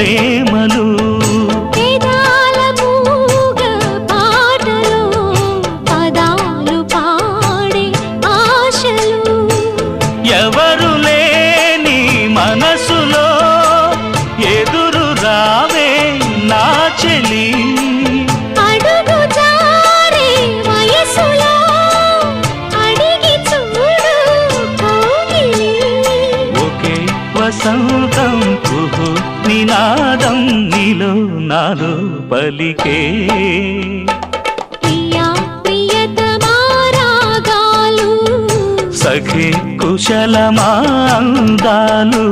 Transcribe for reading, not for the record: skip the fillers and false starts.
ప్రేమలు వేదాల మూగ పాటలో పదాలు పాడే ఆశలు ఎవరు లేని మనసులో ఎదురు రావే నా చెలి అడుగు జారే వయసులో అడిగి చూడు కౌగిలి ఒకే వసంతం కుహు నినాదం నీలో నాలో పలికే ప్రియా ప్రియతమా రాగాలు సఖి కుశలమా అందాలు